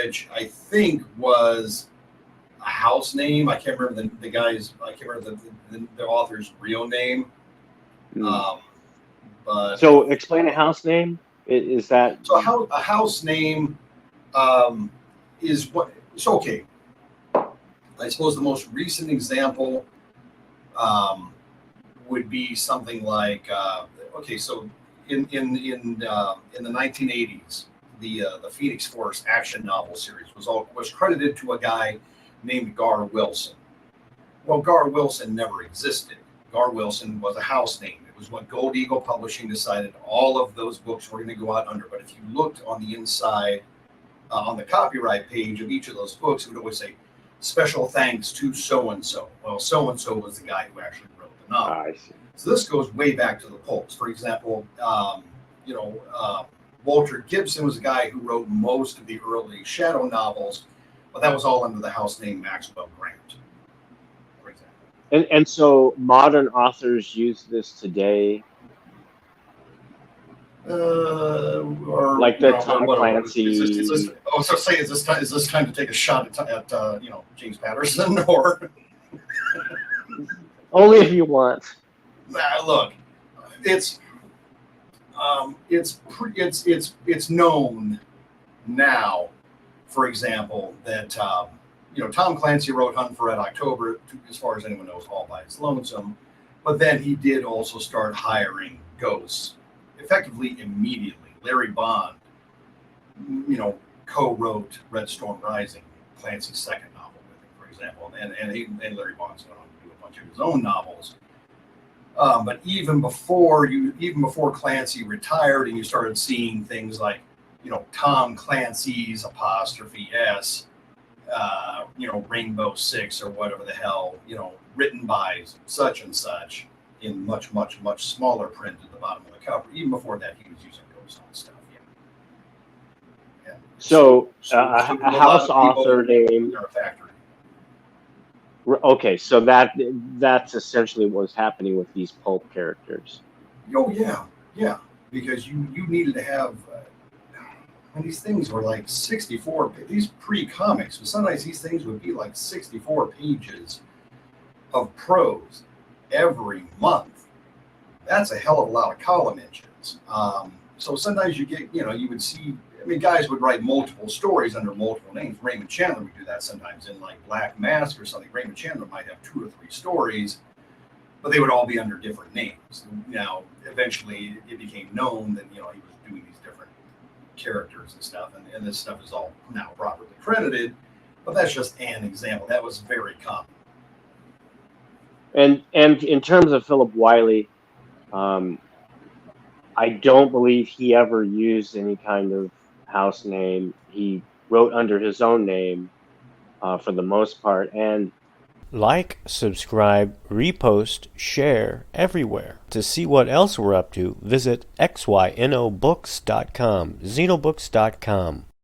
which I think was a house name. I can't remember the guy's. I can't remember the author's real name. But so explain a house name. Is that so? A house name is what? So okay. I suppose the most recent example would be something like okay. So in the 1980s, the Phoenix Force action novel series was credited to a guy named Gar Wilson. Well, Gar Wilson never existed. Gar Wilson was a house name. It was what Gold Eagle Publishing decided all of those books were going to go out under. But if you looked on the inside, on the copyright page of each of those books, it would always say, special thanks to so-and-so. Well, so-and-so was the guy who actually wrote the novel. I see. So this goes way back to the pulps. For example, Walter Gibson was the guy who wrote most of the early Shadow novels, but that was all under the house name Maxwell Grant, for example. And so modern authors use this today, Or like the Tom Clancy. Is this time to take a shot at James Patterson or? Only if you want. Look, it's known now, for example, that Tom Clancy wrote Hunt for Red October, as far as anyone knows, all by his lonesome, but then he did also start hiring ghosts effectively immediately. Larry Bond, co-wrote Red Storm Rising, Clancy's second novel with him, for example, and Larry Bond's going on to do a bunch of his own novels. But even before Clancy retired, and you started seeing things like, Tom Clancy's 'S, Rainbow Six or whatever the hell, written by such and such in much, much, much smaller print at the bottom of the cover. Even before that, he was using ghost on stuff. Yeah. So a house author name. Okay, so that's essentially what was happening with these pulp characters. Oh yeah, because you needed to have. And these things were like 64. These pre-comics, but sometimes these things would be like 64 pages of prose every month. That's a hell of a lot of column inches. So sometimes you get, you would see. Guys would write multiple stories under multiple names. Raymond Chandler would do that sometimes in like Black Mask or something. Raymond Chandler might have 2 or 3 stories, but they would all be under different names. Now, eventually, it became known that he was doing these different characters and stuff, and this stuff is all now properly credited. But that's just an example. That was very common. And in terms of Philip Wylie, I don't believe he ever used any kind of house name. He wrote under his own name for the most part. And like, subscribe, repost, share everywhere. To see what else we're up to, visit xynobooks.com, xenobooks.com.